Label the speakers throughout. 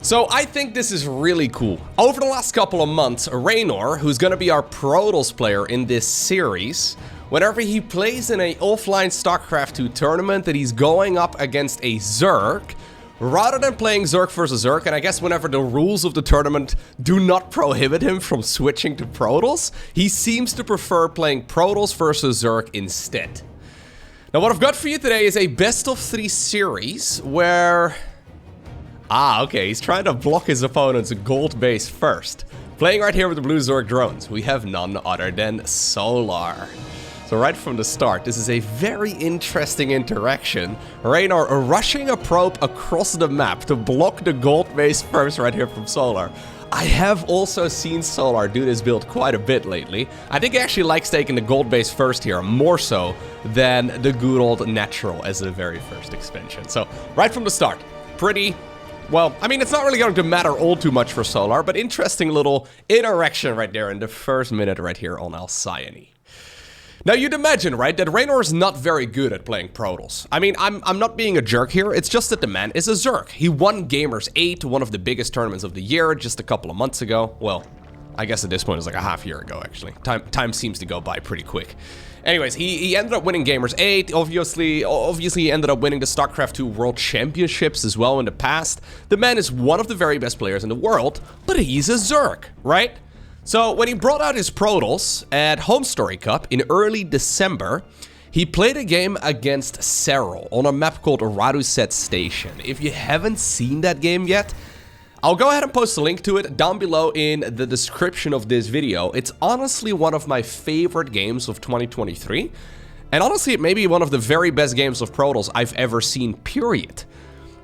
Speaker 1: So I think this is really cool. Over the last couple of months, Reynor, who's gonna be our Protoss player in this series, whenever he plays in an offline StarCraft 2 tournament that he's going up against a Zerg, rather than playing Zerg versus Zerg, and I guess whenever the rules of the tournament do not prohibit him from switching to Protoss, he seems to prefer playing Protoss versus Zerg instead. Now what I've got for you today is a best of 3 series where... okay, he's trying to block his opponent's gold base first. Playing right here with the blue Zerg drones, we have none other than Solar. So right from the start, this is a very interesting interaction. Reynor rushing a probe across the map to block the gold base first right here from Solar. I have also seen Solar do this build quite a bit lately. I think he actually likes taking the gold base first here, more so than the good old natural as the very first expansion. So right from the start, pretty... well, I mean, it's not really going to matter all too much for Solar, but interesting little interaction right there in the first minute right here on Alcyone. Now, you'd imagine, right, that Reynor is not very good at playing Protoss. I mean, I'm not being a jerk here, it's just that the man is a Zerg. He won Gamers 8, one of the biggest tournaments of the year, just a couple of months ago. Well, I guess at this point it's like a half year ago, actually. Time seems to go by pretty quick. Anyways, he ended up winning Gamers 8, obviously he ended up winning the StarCraft 2 World Championships as well in the past. The man is one of the very best players in the world, but he's a Zerg, right? So when he brought out his Protoss at Home Story Cup in early December, he played a game against Serral on a map called Raduset Station. If you haven't seen that game yet, I'll go ahead and post a link to it down below in the description of this video. It's honestly one of my favorite games of 2023. And honestly, it may be one of the very best games of Protoss I've ever seen, period.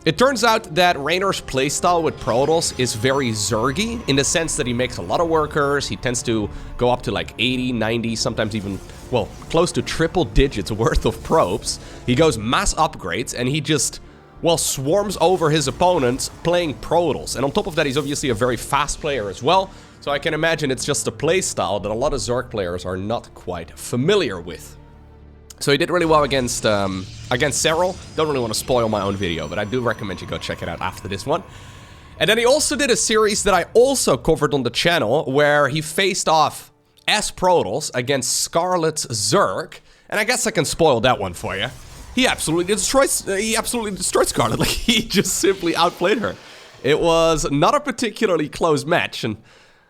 Speaker 1: It turns out that Reynor's playstyle with Protoss is very Zergy, in the sense that he makes a lot of workers, he tends to go up to like 80, 90, sometimes even, well, close to triple digits worth of probes. He goes mass upgrades, and he just... well, swarms over his opponents playing Protoss. And on top of that, he's obviously a very fast player as well. So I can imagine it's just a playstyle that a lot of Zerg players are not quite familiar with. So he did really well against Serral. Don't really want to spoil my own video, but I do recommend you go check it out after this one. And then he also did a series that I also covered on the channel, where he faced off as Protoss against Scarlet's Zerg. And I guess I can spoil that one for you. He absolutely destroyed Scarlet. Like, he just simply outplayed her. It was not a particularly close match, and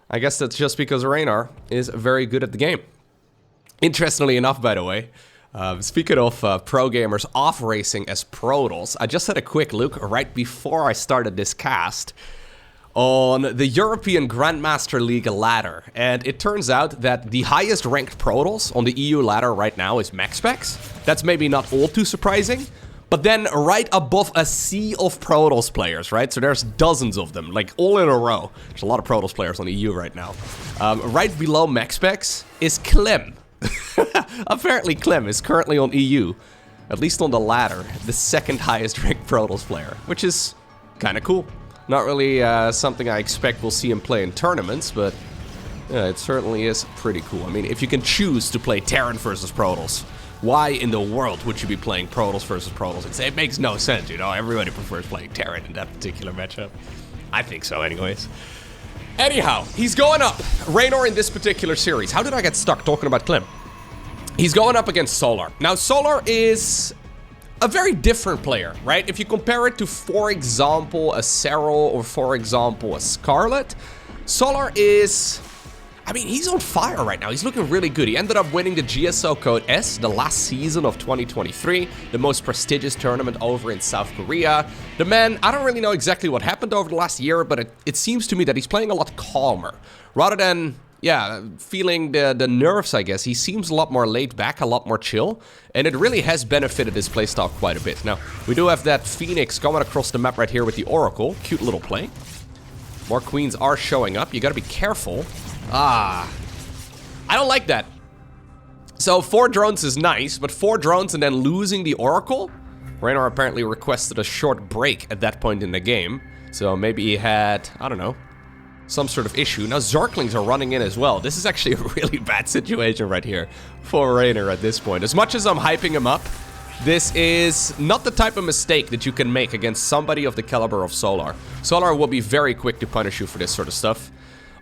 Speaker 1: I guess that's just because Reynor is very good at the game. Interestingly enough, by the way, speaking of pro gamers off racing as Protoss, I just had a quick look right before I started this cast on the European Grandmaster League ladder, and it turns out that the highest ranked Protoss on the EU ladder right now is MaxSpecs. That's maybe not all too surprising, but then right above a sea of Protoss players, right? So there's dozens of them, like all in a row. There's a lot of Protoss players on the EU right now. Right below MaxSpecs is Clem. Apparently Clem is currently on EU, at least on the ladder, the second highest ranked Protoss player, which is kind of cool. Not really something I expect we'll see him play in tournaments, but it certainly is pretty cool. I mean, if you can choose to play Terran versus Protoss, why in the world would you be playing Protoss versus Protoss? It makes no sense, you know? Everybody prefers playing Terran in that particular matchup. I think so anyways. Anyhow, he's going up. Reynor in this particular series. How did I get stuck talking about Clem? He's going up against Solar. Now, Solar is a very different player, right? If you compare it to, for example, a Serral or, for example, a Scarlet, Solar is... I mean, he's on fire right now. He's looking really good. He ended up winning the GSL Code S the last season of 2023, the most prestigious tournament over in South Korea. The man, I don't really know exactly what happened over the last year, but it seems to me that he's playing a lot calmer. Rather than, yeah, feeling the nerves, I guess, he seems a lot more laid back, a lot more chill, and it really has benefited his playstyle quite a bit. Now, we do have that Phoenix going across the map right here with the Oracle. Cute little play. More queens are showing up. You gotta be careful. I don't like that. So 4 drones is nice, but 4 drones and then losing the Oracle? Reynor apparently requested a short break at that point in the game. So maybe he had, I don't know, some sort of issue. Now Zerglings are running in as well. This is actually a really bad situation right here for Reynor at this point. As much as I'm hyping him up, This is not the type of mistake that you can make against somebody of the caliber of Solar. Solar will be very quick to punish you for this sort of stuff.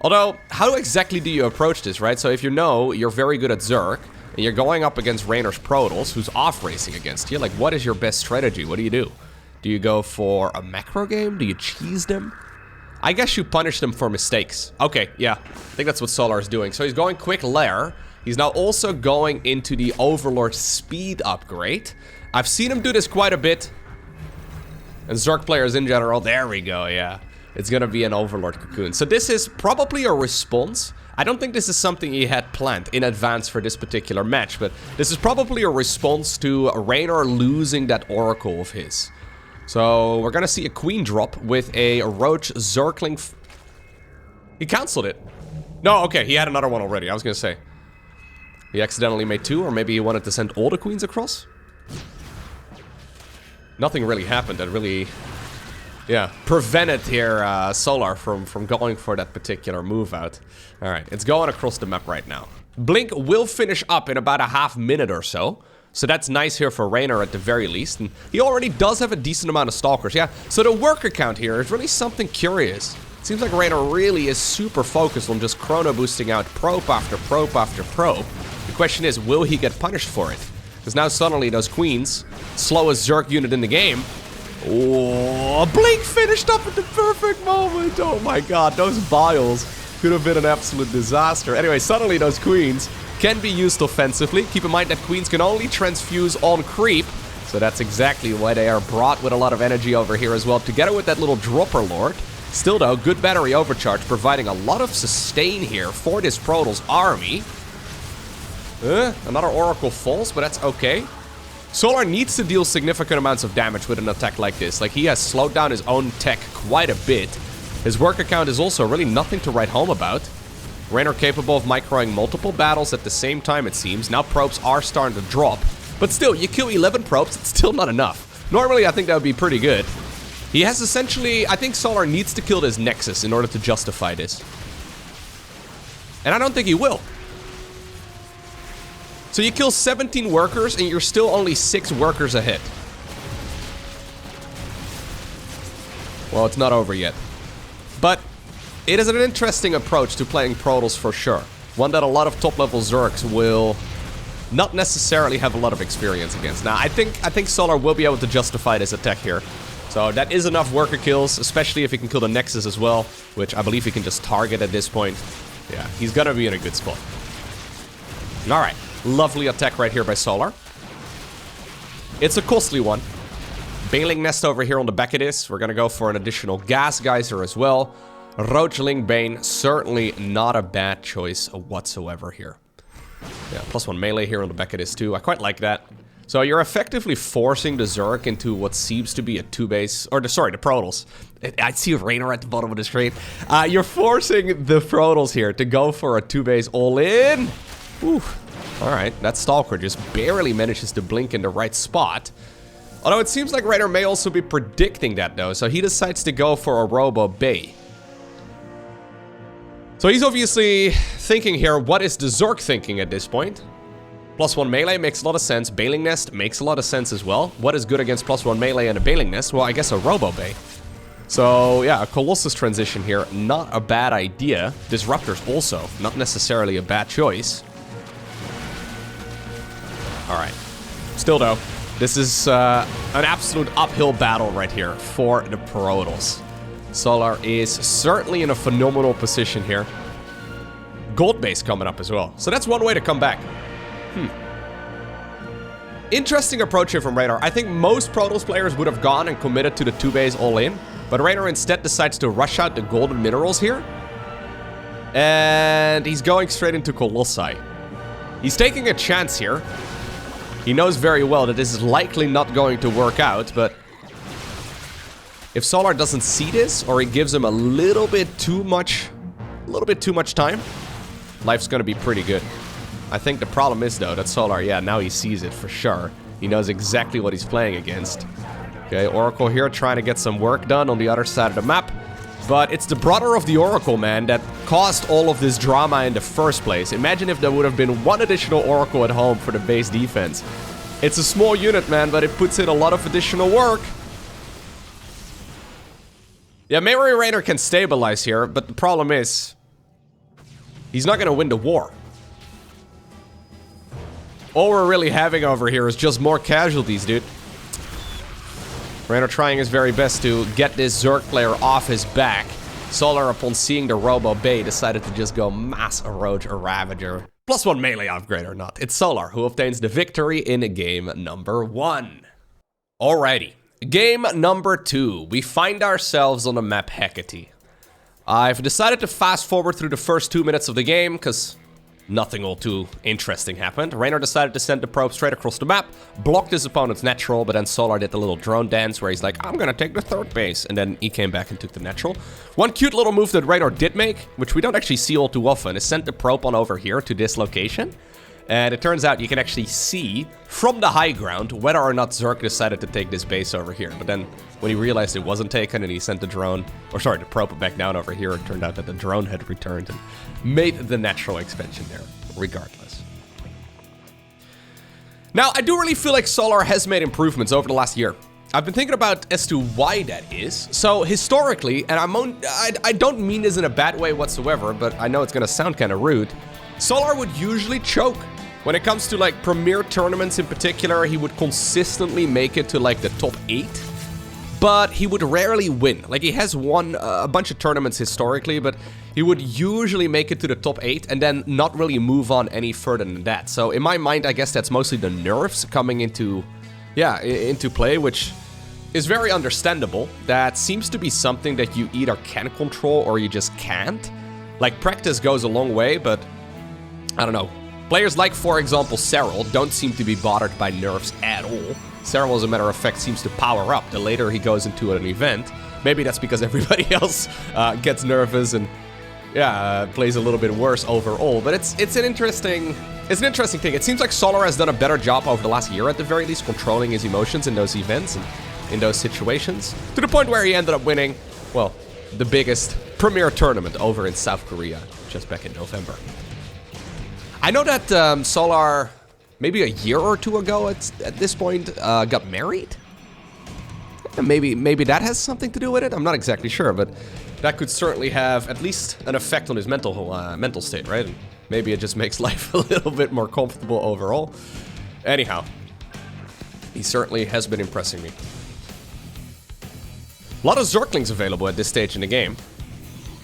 Speaker 1: Although, how exactly do you approach this, right? So if you know you're very good at Zerg, and you're going up against Reynor's Protoss, who's off-racing against you, like, what is your best strategy? What do you do? Do you go for a macro game? Do you cheese them? I guess you punish them for mistakes. Okay, yeah. I think that's what Solar is doing. So he's going quick lair. He's now also going into the Overlord speed upgrade. I've seen him do this quite a bit. And Zerg players in general. There we go, yeah. It's gonna be an Overlord cocoon. So this is probably a response. I don't think this is something he had planned in advance for this particular match. But this is probably a response to Reynor losing that Oracle of his. So we're gonna see a Queen drop with a Roach Zergling. He cancelled it. No, okay, he had another one already. I was gonna say. He accidentally made 2, or maybe he wanted to send all the queens across? Nothing really happened that really, yeah, prevented here Solar from going for that particular move out. Alright, it's going across the map right now. Blink will finish up in about a half minute or so. So that's nice here for Reynor at the very least. And he already does have a decent amount of Stalkers, yeah. So the worker count here is really something curious. It seems like Reynor really is super focused on just chrono boosting out probe after probe after probe. The question is, will he get punished for it? Because now suddenly those queens, slowest Zerg unit in the game. Oh, Blink finished up at the perfect moment. Oh my god, those biles could have been an absolute disaster. Anyway, suddenly those queens can be used offensively. Keep in mind that queens can only transfuse on creep. So that's exactly why they are brought with a lot of energy over here as well, together with that little dropper lord. Still though, good battery overcharge, providing a lot of sustain here for this Protoss army. Another Oracle falls, but that's okay. Solar needs to deal significant amounts of damage with an attack like this. Like, he has slowed down his own tech quite a bit. His worker count is also really nothing to write home about. Reynor capable of microing multiple battles at the same time, it seems. Now probes are starting to drop. But still, you kill 11 probes, it's still not enough. Normally, I think that would be pretty good. He has essentially... I think Solar needs to kill this Nexus in order to justify this. And I don't think he will. So you kill 17 workers and you're still only 6 workers ahead. Well, it's not over yet. But it is an interesting approach to playing Protoss for sure. One that a lot of top-level Zergs will not necessarily have a lot of experience against. Now, I think Solar will be able to justify this attack here. So that is enough worker kills, especially if he can kill the Nexus as well, which I believe he can just target at this point. Yeah, he's gonna be in a good spot. Alright. Lovely attack right here by Solar. It's a costly one. Baling Nest over here on the back of this. We're gonna go for an additional Gas Geyser as well. Roachling Bane, certainly not a bad choice whatsoever here. Yeah, +1 melee here on the back of this too. I quite like that. So you're effectively forcing the Zerg into what seems to be a 2-base, or the Protoss. I see Reynor at the bottom of the screen. You're forcing the Protoss here to go for a 2-base all-in. Ooh. Alright, that Stalker just barely manages to blink in the right spot. Although it seems like Reynor may also be predicting that though, so he decides to go for a Robo Bay. So he's obviously thinking here, what is the Zerg thinking at this point? +1 melee makes a lot of sense, Baling Nest makes a lot of sense as well. What is good against +1 melee and a Baling Nest? Well, I guess a Robo Bay. So yeah, a Colossus transition here, not a bad idea. Disruptors also, not necessarily a bad choice. Alright. Still though, this is an absolute uphill battle right here for the Protoss. Solar is certainly in a phenomenal position here. Gold base coming up as well. So that's one way to come back. Interesting approach here from Reynor. I think most Protoss players would have gone and committed to the 2-base all-in. But Reynor instead decides to rush out the golden minerals here. And he's going straight into Colossi. He's taking a chance here. He knows very well that this is likely not going to work out, but if Solar doesn't see this, or he gives him a little bit too much time, life's gonna be pretty good. I think the problem is though that Solar, yeah, now he sees it for sure. He knows exactly what he's playing against. Okay, Oracle here trying to get some work done on the other side of the map. But it's the brother of the Oracle, man, that caused all of this drama in the first place. Imagine if there would have been one additional Oracle at home for the base defense. It's a small unit, man, but it puts in a lot of additional work. Yeah, maybe Reynor can stabilize here, but the problem is he's not going to win the war. All we're really having over here is just more casualties, dude. Reynor trying his very best to get this Zerg player off his back. Solar, upon seeing the Robo Bay, decided to just go Mass Eroge a Ravager. +1 melee upgrade or not. It's Solar who obtains the victory in game number 1. Alrighty. Game number 2. We find ourselves on the map Hecate. I've decided to fast forward through the first 2 minutes of the game, because nothing all too interesting happened. Reynor decided to send the probe straight across the map, blocked his opponent's natural, but then Solar did the little drone dance where he's like, I'm gonna take the 3rd base, and then he came back and took the natural. One cute little move that Reynor did make, which we don't actually see all too often, is sent the probe on over here to this location. And it turns out you can actually see from the high ground whether or not Zerg decided to take this base over here. But then when he realized it wasn't taken and he sent the drone, or sorry, the probe back down over here, it turned out that the drone had returned and made the natural expansion there, regardless. Now, I do really feel like Solar has made improvements over the last year. I've been thinking about as to why that is. So historically, and I don't mean this in a bad way whatsoever, but I know it's gonna sound kind of rude, Solar would usually choke. When it comes to like premier tournaments in particular, he would consistently make it to like the top 8, but he would rarely win. Like he has won a bunch of tournaments historically, but he would usually make it to the top 8 and then not really move on any further than that. So in my mind, I guess that's mostly the nerfs coming into play, which is very understandable. That seems to be something that you either can control or you just can't. Like practice goes a long way, but I don't know. Players like, for example, Serral don't seem to be bothered by nerfs at all. Serral, as a matter of fact, seems to power up the later he goes into an event. Maybe that's because everybody else gets nervous and, plays a little bit worse overall. But it's an interesting thing. It seems like Solar has done a better job over the last year, at the very least, controlling his emotions in those events and in those situations. To the point where he ended up winning, well, the biggest premier tournament over in South Korea just back in November. I know that Solar, maybe a year or two ago at this point, got married. Maybe that has something to do with it. I'm not exactly sure, but that could certainly have at least an effect on his mental state, right? And maybe it just makes life a little bit more comfortable overall. Anyhow, he certainly has been impressing me. A lot of Zerglings available at this stage in the game.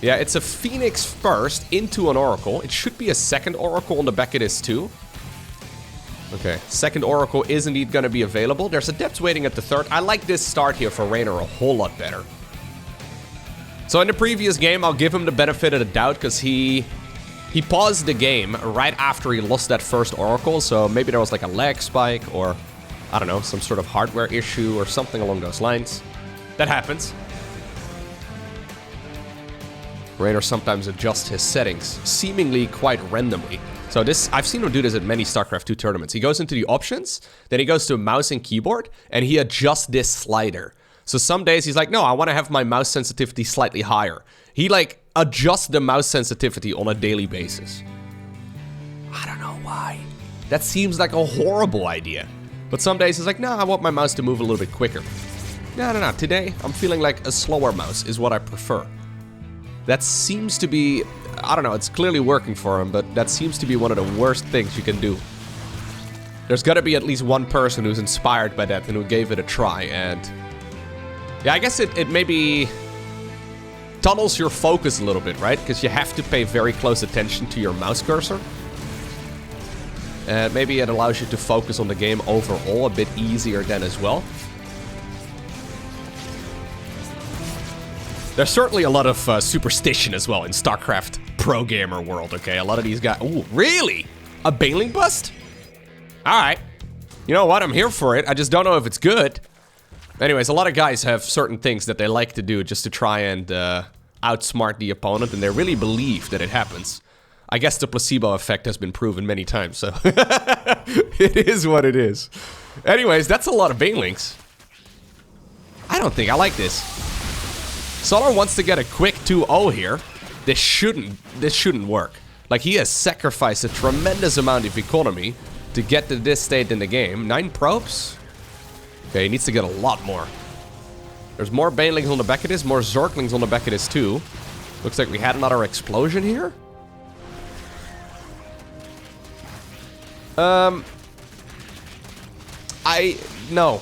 Speaker 1: Yeah, it's a Phoenix first into an Oracle. It should be a second Oracle on the back of this too. Okay, second Oracle is indeed going to be available. There's Adepts waiting at the 3rd. I like this start here for Reynor a whole lot better. So in the previous game, I'll give him the benefit of the doubt because he paused the game right after he lost that first Oracle. So maybe there was like a lag spike or, I don't know, some sort of hardware issue or something along those lines. That happens. Reynor sometimes adjusts his settings, seemingly quite randomly. So this, I've seen him do this at many StarCraft 2 tournaments. He goes into the options, then he goes to mouse and keyboard, and he adjusts this slider. So some days he's like, no, I want to have my mouse sensitivity slightly higher. He like adjusts the mouse sensitivity on a daily basis. I don't know why. That seems like a horrible idea. But some days he's like, no, I want my mouse to move a little bit quicker. No. Today, I'm feeling like a slower mouse is what I prefer. That seems to be, I don't know, it's clearly working for him, but that seems to be one of the worst things you can do. There's got to be at least one person who's inspired by that and who gave it a try, and yeah, I guess it maybe tunnels your focus a little bit, right? Because you have to pay very close attention to your mouse cursor. And maybe it allows you to focus on the game overall a bit easier then as well. There's certainly a lot of superstition as well in StarCraft pro gamer world, okay? A lot of these guys... Ooh, really? A Baneling bust? Alright. You know what? I'm here for it. I just don't know if it's good. Anyways, a lot of guys have certain things that they like to do just to try and outsmart the opponent, and they really believe that it happens. I guess the placebo effect has been proven many times, so... it is what it is. Anyways, that's a lot of Banelings. I don't think I like this. Solar wants to get a quick 2-0 here. This shouldn't work. Like, he has sacrificed a tremendous amount of economy to get to this state in the game. 9 probes? Okay, he needs to get a lot more. There's more banelings on the back of this, more zerglings on the back of this too. Looks like we had another explosion here. No.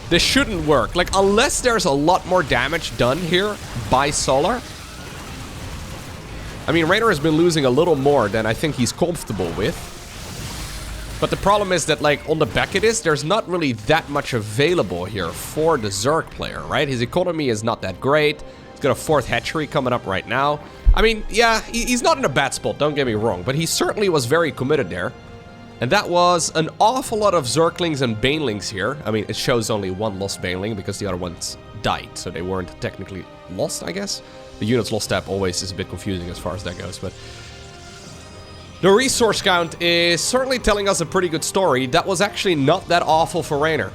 Speaker 1: This shouldn't work. Like, unless there's a lot more damage done here by Solar. I mean, Reynor has been losing a little more than I think he's comfortable with. But the problem is that, like, on the back of this, there's not really that much available here for the Zerg player, right? His economy is not that great. He's got a 4th hatchery coming up right now. I mean, yeah, he's not in a bad spot, don't get me wrong. But he certainly was very committed there. And that was an awful lot of Zerglings and Banelings here. I mean, it shows only 1 lost Baneling because the other ones died. So they weren't technically lost, I guess. The units lost tab always is a bit confusing as far as that goes. But the resource count is certainly telling us a pretty good story. That was actually not that awful for Reynor.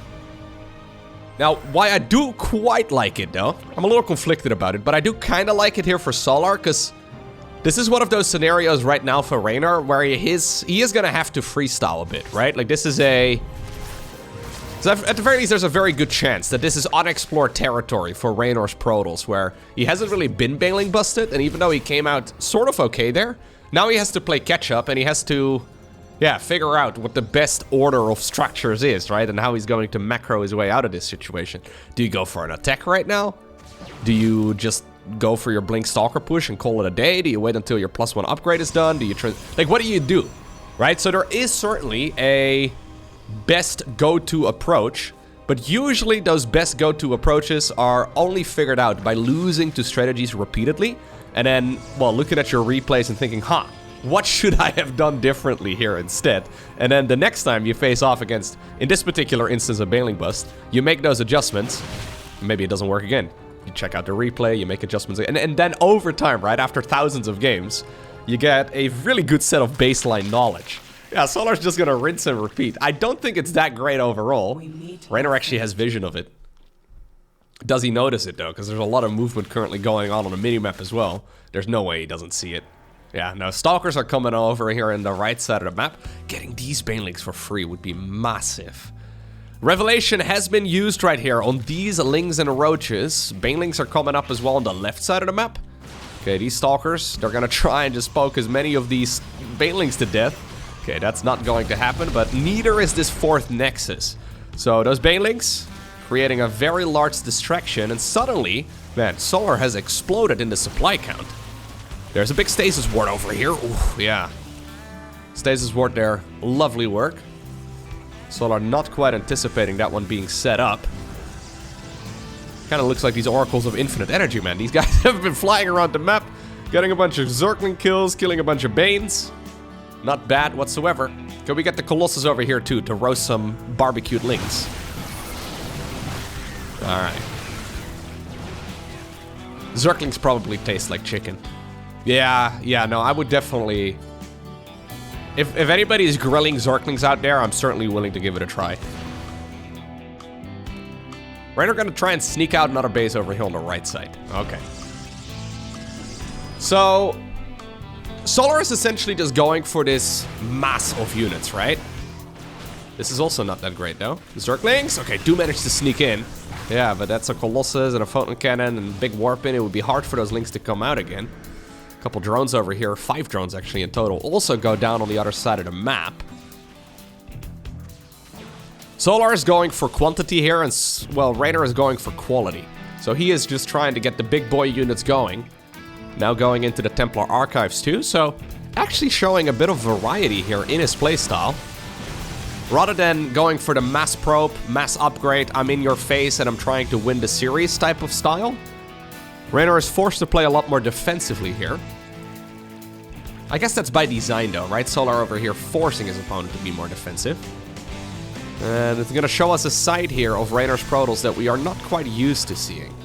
Speaker 1: Now, why I do quite like it, though, I'm a little conflicted about it, but I do kind of like it here for Solar, because this is one of those scenarios right now for Reynor where he is going to have to freestyle a bit, right? Like, this is a... So at the very least, there's a very good chance that this is unexplored territory for Reynor's Protoss, where he hasn't really been Baneling busted, and even though he came out sort of okay there, now he has to play catch-up, and he has to, yeah, figure out what the best order of structures is, right? And how he's going to macro his way out of this situation. Do you go for an attack right now? Do you just go for your Blink Stalker push and call it a day? Do you wait until your +1 upgrade is done? Do you like, what do you do? Right? So there is certainly a best go-to approach, but usually those best go-to approaches are only figured out by losing to strategies repeatedly, and then, well, looking at your replays and thinking, huh, what should I have done differently here instead? And then the next time you face off against, in this particular instance, a Baneling bust, you make those adjustments, maybe it doesn't work again. You check out the replay, you make adjustments, and then over time, right, after thousands of games, you get a really good set of baseline knowledge. Yeah, Solar's just gonna rinse and repeat. I don't think it's that great overall. Reynor actually has vision of it. Does he notice it, though? Because there's a lot of movement currently going on the minimap as well. There's no way he doesn't see it. Yeah, no, Stalkers are coming over here on the right side of the map. Getting these Banelings for free would be massive. Revelation has been used right here on these Lings and Roaches. Banelings are coming up as well on the left side of the map. Okay, these Stalkers, they're gonna try and just poke as many of these Banelings to death. Okay, that's not going to happen, but neither is this 4th Nexus. So those Banelings creating a very large distraction, and suddenly, man, Solar has exploded in the supply count. There's a big Stasis Ward over here. Ooh, yeah. Stasis Ward there, lovely work. Solar not quite anticipating that one being set up. Kind of looks like these Oracles of Infinite Energy, man. These guys have been flying around the map, getting a bunch of Zergling kills, killing a bunch of Banes. Not bad whatsoever. Can we get the Colossus over here too to roast some barbecued Lings? Alright. Zerglings probably taste like chicken. Yeah, no, I would definitely... If anybody is grilling Zerglings out there, I'm certainly willing to give it a try. Reynor gonna try and sneak out another base over here on the right side. Okay. So... Solar is essentially just going for this mass of units, right? This is also not that great, though. Zerglings? Okay, do manage to sneak in. Yeah, but that's a Colossus and a Photon Cannon and a big Warp in. It would be hard for those Lings to come out again. A couple drones over here. 5 drones, actually, in total. Also go down on the other side of the map. Solar is going for quantity here, and, well, Reynor is going for quality. So he is just trying to get the big boy units going. Now going into the Templar Archives too, so actually showing a bit of variety here in his playstyle. Rather than going for the mass probe, mass upgrade, I'm in your face and I'm trying to win the series type of style, Reynor is forced to play a lot more defensively here. I guess that's by design though, right? Solar over here forcing his opponent to be more defensive. And it's gonna show us a side here of Reynor's Protoss that we are not quite used to seeing.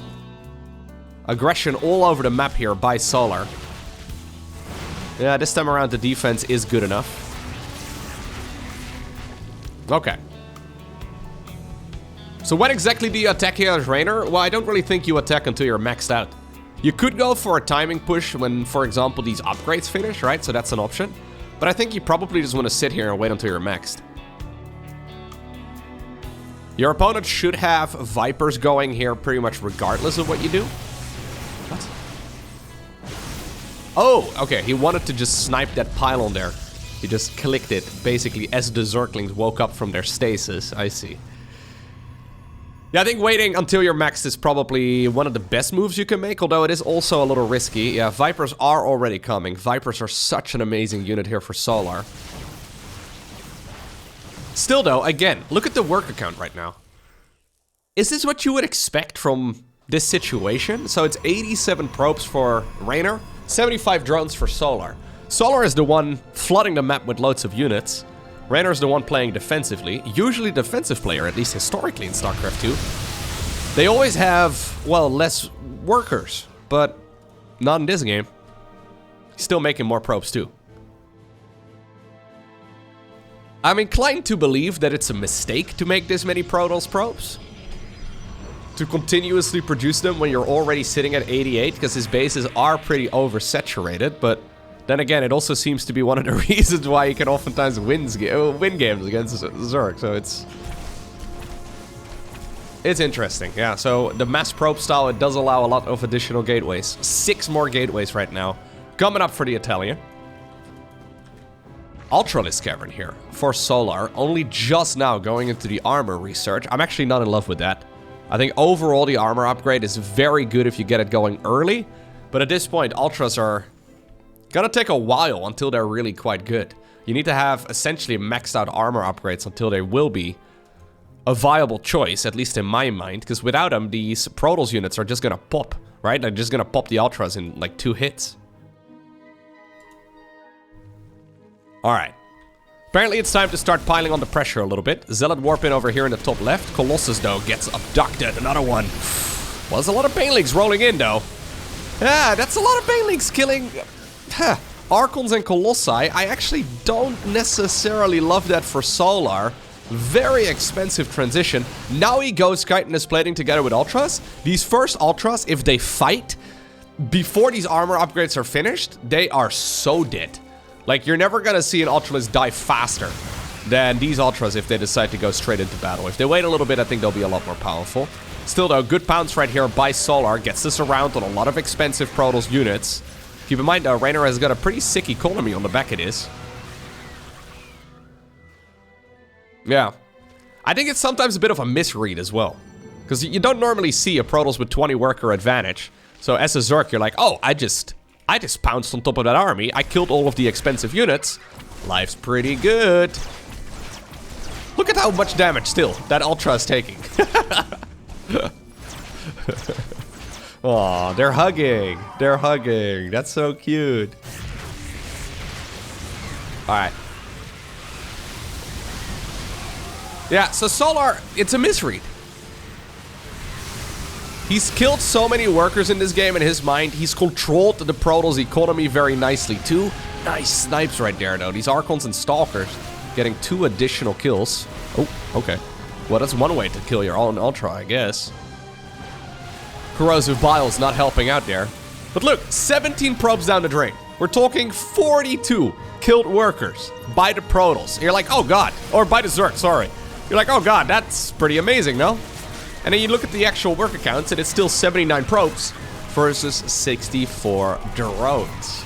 Speaker 1: Aggression all over the map here by Solar. Yeah, this time around the defense is good enough. Okay. So when exactly do you attack here as Reynor? Well, I don't really think you attack until you're maxed out. You could go for a timing push when, for example, these upgrades finish, right? So that's an option. But I think you probably just want to sit here and wait until you're maxed. Your opponent should have Vipers going here pretty much regardless of what you do. What? Oh, okay. He wanted to just snipe that pylon there. He just clicked it, basically, as the Zerglings woke up from their stasis. I see. Yeah, I think waiting until you're maxed is probably one of the best moves you can make, although it is also a little risky. Yeah, Vipers are already coming. Vipers are such an amazing unit here for Solar. Still though, again, look at the worker count right now. Is this what you would expect from this situation? So it's 87 probes for Reynor, 75 drones for Solar. Solar is the one flooding the map with loads of units. Reynor is the one playing defensively. Usually defensive player, at least historically in StarCraft 2. They always have, well, less workers, but not in this game. Still making more probes too. I'm inclined to believe that it's a mistake to make this many Protoss probes. To continuously produce them when you're already sitting at 88, because his bases are pretty oversaturated, but then again, it also seems to be one of the reasons why you can oftentimes win games against Zerg, so it's interesting. Yeah, so the mass probe style, it does allow a lot of additional gateways. 6 more gateways right now, coming up for the Italian. Ultralisk Cavern here for Solar, only just now going into the armor research. I'm actually not in love with that. I think overall the armor upgrade is very good if you get it going early, but at this point, Ultras are gonna take a while until they're really quite good. You need to have essentially maxed out armor upgrades until they will be a viable choice, at least in my mind, because without them, these Protoss units are just gonna pop, right? They're just gonna pop the Ultras in like 2 hits. Alright. Apparently it's time to start piling on the pressure a little bit. Zealot Warpin over here in the top left. Colossus, though, gets abducted. Another one. Well, there's a lot of Banelings rolling in, though. Yeah, that's a lot of Banelings killing Archons and Colossi. I actually don't necessarily love that for Solar. Very expensive transition. Now he goes Chitin is plating together with Ultras. These first Ultras, if they fight before these armor upgrades are finished, they are so dead. Like, you're never gonna see an Ultralisk die faster than these Ultras if they decide to go straight into battle. If they wait a little bit, I think they'll be a lot more powerful. Still though, good pounce right here by Solar. Gets this around on a lot of expensive Protoss units. Keep in mind though, Reynor has got a pretty sick economy on the back of this. Yeah. I think it's sometimes a bit of a misread as well. Because you don't normally see a Protoss with 20 worker advantage. So as a Zerg, you're like, oh, I just pounced on top of that army. I killed all of the expensive units. Life's pretty good. Look at how much damage still that Ultra is taking. Aw, they're hugging. They're hugging. That's so cute. Alright. Yeah, so Solar, it's a misread. He's killed so many workers in this game in his mind. He's controlled the Protoss economy very nicely too. Nice snipes right there though. These Archons and Stalkers getting 2 additional kills. Oh, okay. Well, that's one way to kill your own Ultra, I guess. Corrosive Bile's not helping out there. But look, 17 probes down the drain. We're talking 42 killed workers by the Protoss. You're like, oh god. Or by the Zerg, sorry. You're like, oh god, that's pretty amazing, no? And then you look at the actual worker counts, and it's still 79 probes versus 64 drones.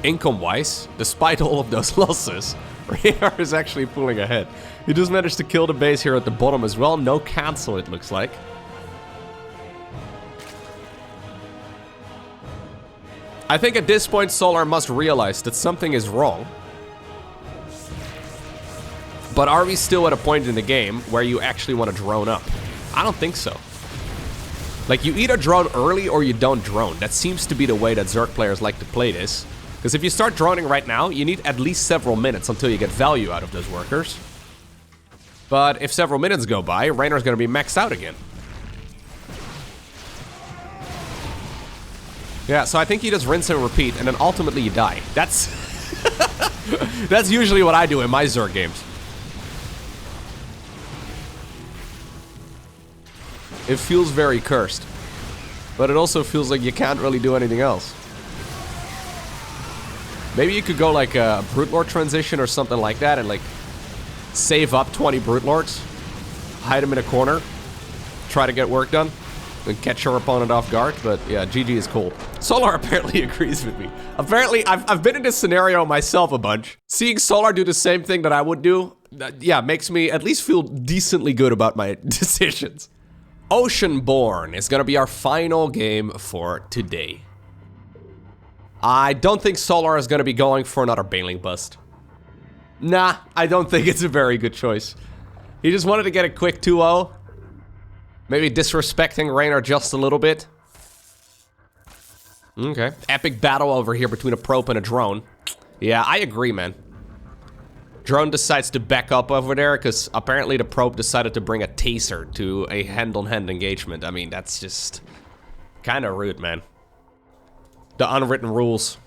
Speaker 1: Income-wise, despite all of those losses, Reynor is actually pulling ahead. He just managed to kill the base here at the bottom as well. No cancel, it looks like. I think at this point, Solar must realize that something is wrong. But are we still at a point in the game where you actually want to drone up? I don't think so. Like, you either drone early or you don't drone. That seems to be the way that Zerg players like to play this. Because if you start droning right now, you need at least several minutes until you get value out of those workers. But if several minutes go by, Reynor's going to be maxed out again. Yeah, so I think you just rinse and repeat, and then ultimately you die. That's... that's usually what I do in my Zerg games. It feels very cursed. But it also feels like you can't really do anything else. Maybe you could go like a Brute Lord transition or something like that and like save up 20 Brute Lords, hide them in a corner, try to get work done, and catch your opponent off guard. But yeah, GG is cool. Solar apparently agrees with me. Apparently, I've been in this scenario myself a bunch. Seeing Solar do the same thing that I would do, yeah, makes me at least feel decently good about my decisions. Oceanborn is gonna be our final game for today. I don't think Solar is gonna be going for another Baneling Bust. Nah, I don't think it's a very good choice. He just wanted to get a quick 2-0. Maybe disrespecting Reynor just a little bit. Okay. Epic battle over here between a probe and a drone. Yeah, I agree, man. Drone decides to back up over there because apparently the probe decided to bring a taser to a hand-on-hand engagement. I mean, that's just kind of rude, man. The unwritten rules.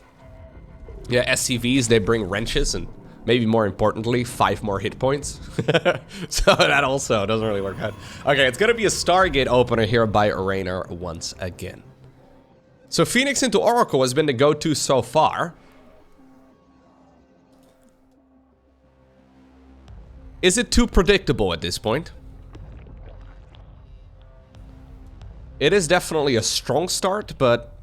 Speaker 1: Yeah, SCVs, they bring wrenches and maybe more importantly, 5 more hit points. So that also doesn't really work out. Okay, it's gonna be a Stargate opener here by Reynor once again. So Phoenix into Oracle has been the go-to so far. Is it too predictable at this point? It is definitely a strong start, but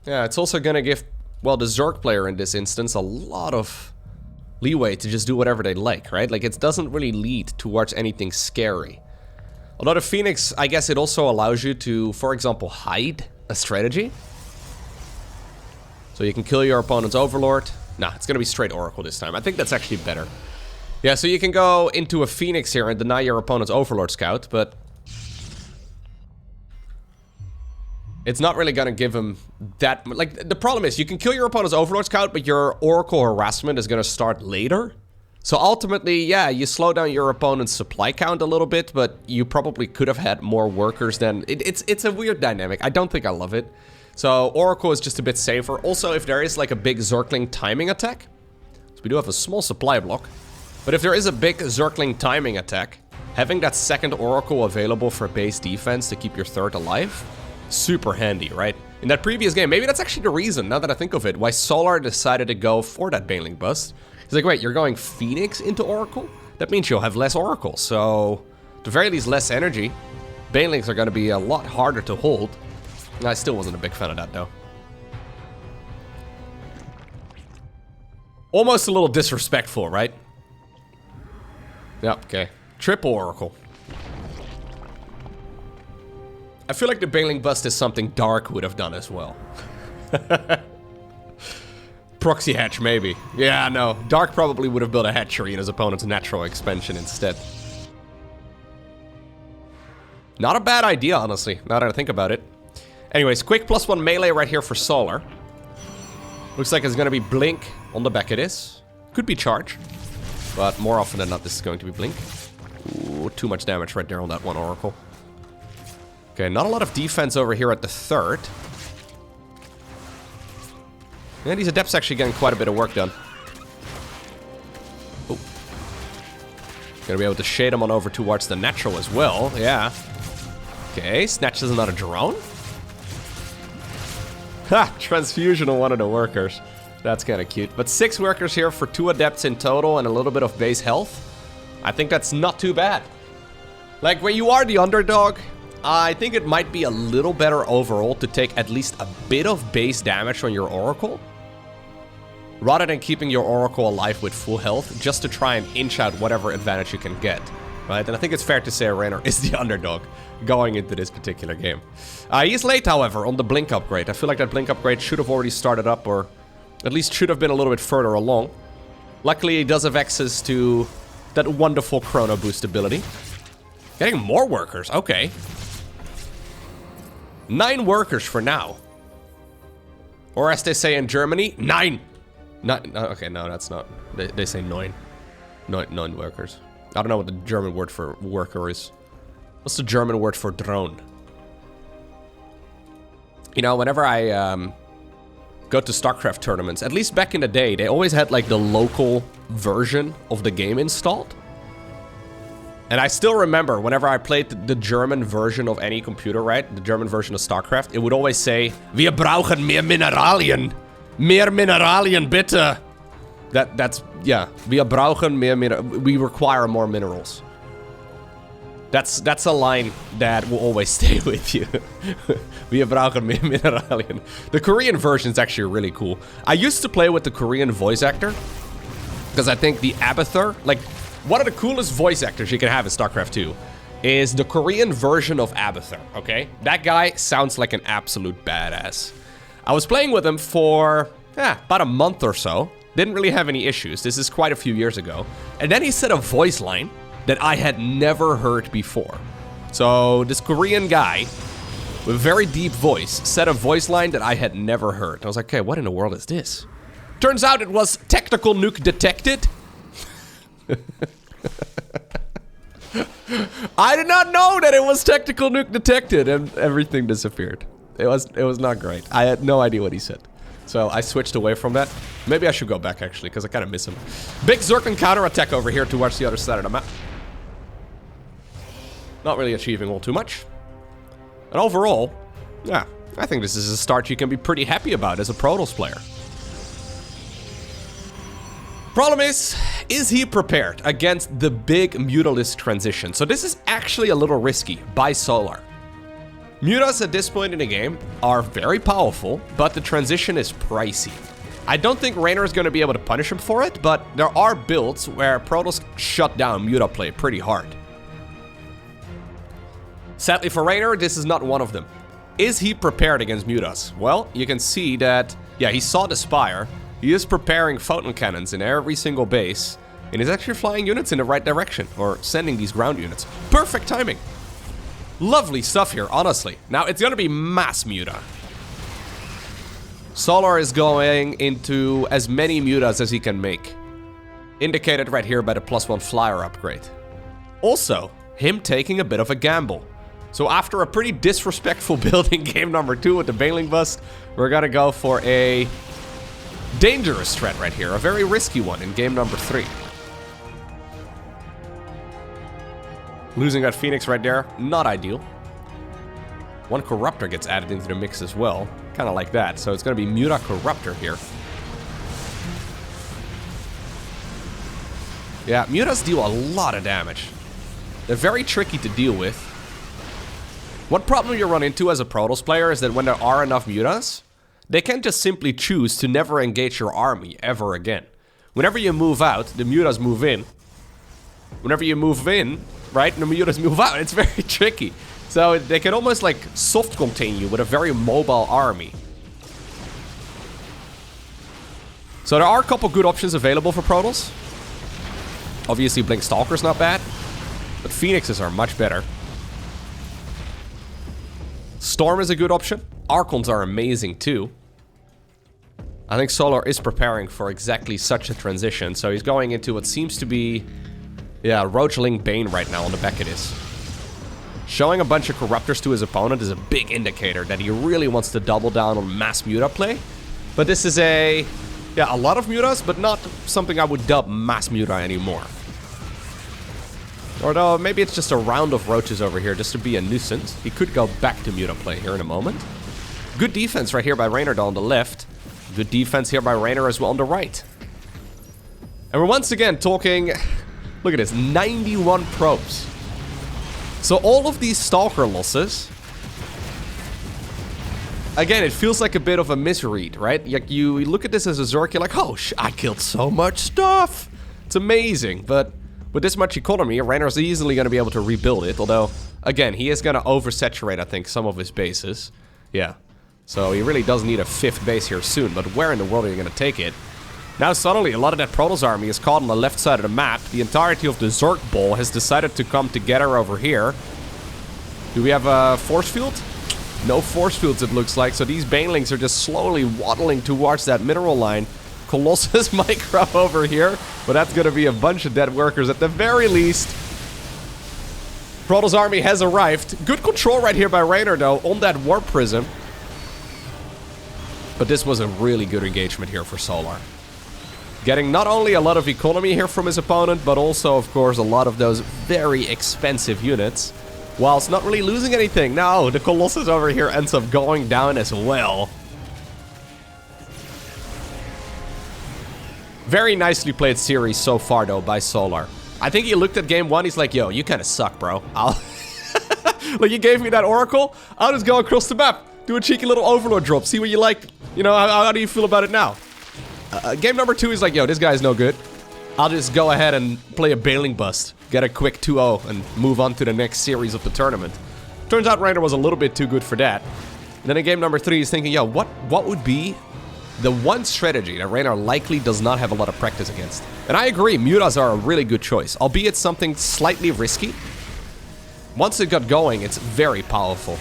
Speaker 1: yeah, it's also gonna give, well, the Zerg player in this instance a lot of leeway to just do whatever they like, right? Like, it doesn't really lead towards anything scary. Although the Phoenix, I guess it also allows you to, for example, hide a strategy. So you can kill your opponent's Overlord. Nah, it's gonna be straight Oracle this time. I think that's actually better. Yeah, so you can go into a Phoenix here and deny your opponent's Overlord Scout, but it's not really gonna give him that... Like, the problem is, you can kill your opponent's Overlord Scout, but your Oracle Harassment is gonna start later. So ultimately, yeah, you slow down your opponent's supply count a little bit, but you probably could have had more workers than... It's a weird dynamic. I don't think I love it. So Oracle is just a bit safer. Also, if there is like a big Zergling timing attack, so we do have a small supply block, but if there is a big Zergling timing attack, having that second Oracle available for base defense to keep your third alive, super handy, right? In that previous game, maybe that's actually the reason, now that I think of it, why Solar decided to go for that Baneling Bust. He's like, wait, you're going Phoenix into Oracle? That means you'll have less Oracle, so at the very least less energy. Banelings are going to be a lot harder to hold. I still wasn't a big fan of that, though. Almost a little disrespectful, right? Yep, okay. Triple Oracle. I feel like the Baneling Bust is something Dark would have done as well. Proxy hatch, maybe. Yeah, no. Dark probably would have built a hatchery in his opponent's natural expansion instead. Not a bad idea, honestly, now that I think about it. Anyways, quick +1 melee right here for Solar. Looks like it's gonna be Blink on the back of this. Could be Charge, but more often than not, this is going to be Blink. Ooh, too much damage right there on that one Oracle. Okay, not a lot of defense over here at the third. And these Adepts actually getting quite a bit of work done. Oh. Gonna be able to shade them on over towards the natural as well, yeah. Okay, snatches another drone. Ha! Transfusion on one of the workers. That's kind of cute. But 6 workers here for 2 Adepts in total and a little bit of base health. I think that's not too bad. Like, when you are the underdog, I think it might be a little better overall to take at least a bit of base damage on your Oracle, rather than keeping your Oracle alive with full health, just to try and inch out whatever advantage you can get, right? And I think it's fair to say Reynor is the underdog going into this particular game. He's late, however, on the Blink upgrade. I feel like that Blink upgrade should have already started up, or at least should have been a little bit further along. Luckily, he does have access to that wonderful Chrono Boost ability. Getting more workers, okay. 9 workers for now. Or as they say in Germany, 9! Okay, no, that's not. They say 9. 9 workers. I don't know what the German word for worker is. What's the German word for drone? You know, whenever I go to StarCraft tournaments, at least back in the day, they always had like the local version of the game installed. And I still remember whenever I played the German version of any computer, right? The German version of StarCraft, it would always say, "Wir brauchen mehr Mineralien." Meer Mineralien, bitte. That's, yeah. Wir brauchen mehr we require more minerals. That's a line that will always stay with you. Wir brauchen mehr Mineralien. The Korean version is actually really cool. I used to play with the Korean voice actor. Because I think the Abathur, like, one of the coolest voice actors you can have in StarCraft 2 is the Korean version of Abathur, okay? That guy sounds like an absolute badass. I was playing with him for, about a month or so. Didn't really have any issues. This is quite a few years ago. And then he said a voice line that I had never heard before. So this Korean guy with a very deep voice said a voice line that I had never heard. I was like, okay, what in the world is this? Turns out it was tactical nuke detected. I did not know that it was tactical nuke detected, and everything disappeared. It was not great. I had no idea what he said. So I switched away from that. Maybe I should go back, actually, because I kind of miss him. Big Zerkan counterattack over here towards the other side of the map. Not really achieving all too much. And overall, yeah, I think this is a start you can be pretty happy about as a Protoss player. Problem is he prepared against the big Mutalisk transition? So this is actually a little risky by Solar. Mutas at this point in the game are very powerful, but the transition is pricey. I don't think Reynor is going to be able to punish him for it, but there are builds where Protoss shut down Muta play pretty hard. Sadly for Reynor, this is not one of them. Is he prepared against Mutas? Well, you can see that, yeah, he saw the Spire. He is preparing photon cannons in every single base, and he's actually flying units in the right direction, or sending these ground units. Perfect timing. Lovely stuff here, honestly. Now, it's gonna be mass Muta. Solar is going into as many Mutas as he can make. Indicated right here by the +1 flyer upgrade. Also, him taking a bit of a gamble. So after a pretty disrespectful build in game number 2 with the Baneling Bust, we're gonna go for a dangerous threat right here, a very risky one in game number 3. Losing that Phoenix right there, not ideal. One Corruptor gets added into the mix as well, kind of like that. So it's going to be Muta Corruptor here. Yeah, Mutas deal a lot of damage. They're very tricky to deal with. One problem you run into as a Protoss player is that when there are enough Mutas, they can just simply choose to never engage your army ever again. Whenever you move out, the Mutas move in. Whenever you move in, right, the Mutas move out. It's very tricky. So they can almost like soft contain you with a very mobile army. So there are a couple good options available for Protoss. Obviously Blink Stalker's not bad, but Phoenixes are much better. Storm is a good option. Archons are amazing too. I think Solar is preparing for exactly such a transition, so he's going into what seems to be, yeah, Roachling Bane right now on the back of this. Showing a bunch of Corruptors to his opponent is a big indicator that he really wants to double down on mass Muta play. But this is a lot of Mutas, but not something I would dub mass Muta anymore. Or no, maybe it's just a round of Roaches over here just to be a nuisance. He could go back to Muta play here in a moment. Good defense right here by Reynor on the left. Good defense here by Reynor as well on the right. And we're once again talking, look at this, 91 probes. So all of these Stalker losses, again, it feels like a bit of a misread, right? Like you look at this as a Zerg, you're like, oh, I killed so much stuff. It's amazing, but with this much economy, Reynor's easily going to be able to rebuild it. Although, again, he is going to oversaturate, I think, some of his bases. Yeah. So he really does need a 5th base here soon, but where in the world are you going to take it? Now suddenly, a lot of that Protoss army is caught on the left side of the map. The entirety of the Zerg Ball has decided to come together over here. Do we have a force field? No force fields, it looks like. So these Banelings are just slowly waddling towards that mineral line. Colossus Micro over here, but that's going to be a bunch of dead workers at the very least. Protoss army has arrived. Good control right here by Reynor, though, on that Warp Prism. But this was a really good engagement here for Solar. Getting not only a lot of economy here from his opponent, but also, of course, a lot of those very expensive units, whilst not really losing anything. No, the Colossus over here ends up going down as well. Very nicely played series so far, though, by Solar. I think he looked at game 1, he's like, yo, you kind of suck, bro. Like, you gave me that Oracle, I'll just go across the map. Do a cheeky little Overlord drop, see what you like. You know, how do you feel about it now? Game number 2 is like, yo, this guy's no good. I'll just go ahead and play a bailing bust. Get a quick 2-0 and move on to the next series of the tournament. Turns out Reynor was a little bit too good for that. And then in game number 3, he's thinking, yo, what would be the one strategy that Reynor likely does not have a lot of practice against? And I agree, mutas are a really good choice, albeit something slightly risky. Once it got going, it's very powerful.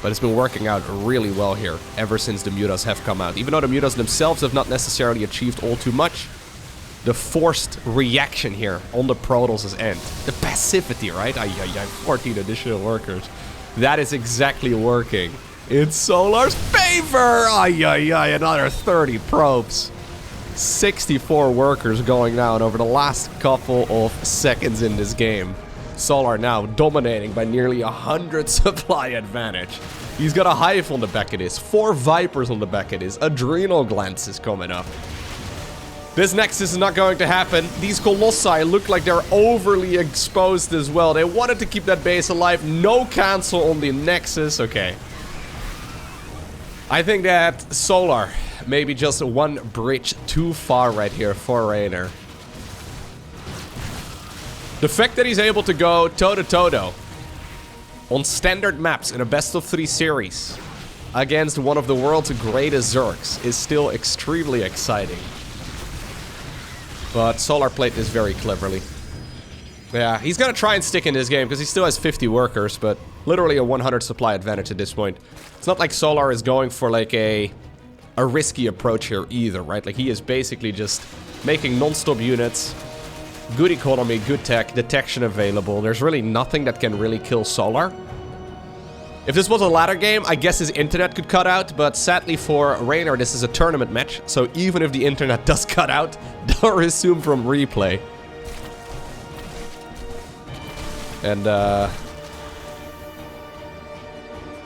Speaker 1: But it's been working out really well here, ever since the mutas have come out. Even though the mutas themselves have not necessarily achieved all too much, the forced reaction here on the Protoss' end. The passivity, right? 14 additional workers. That is exactly working in Solar's favor! Another 30 probes. 64 workers going down over the last couple of seconds in this game. Solar now dominating by nearly 100 supply advantage. He's got a Hive on the back of this, 4 Vipers on the back of this, Adrenal Glands is coming up. This Nexus is not going to happen. These Colossi look like they're overly exposed as well. They wanted to keep that base alive. No cancel on the Nexus. Okay. I think that Solar maybe just one bridge too far right here for Reynor. The fact that he's able to go toe-to-toe, though, on standard maps in a best-of-3 series against one of the world's greatest Zergs is still extremely exciting. But Solar played this very cleverly. Yeah, he's gonna try and stick in this game because he still has 50 workers, but literally a 100 supply advantage at this point. It's not like Solar is going for like a risky approach here either, right? Like, he is basically just making non-stop units, good economy, good tech, detection available. There's really nothing that can really kill Solar. If this was a ladder game, I guess his internet could cut out, but sadly for Reynor, this is a tournament match, so even if the internet does cut out, they'll resume from replay. And,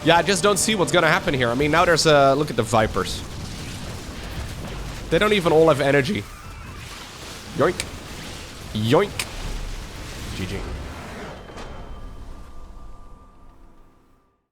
Speaker 1: yeah, I just don't see what's gonna happen here. I mean, now there's a... look at the Vipers. They don't even all have energy. Yoink. Yoink. GG.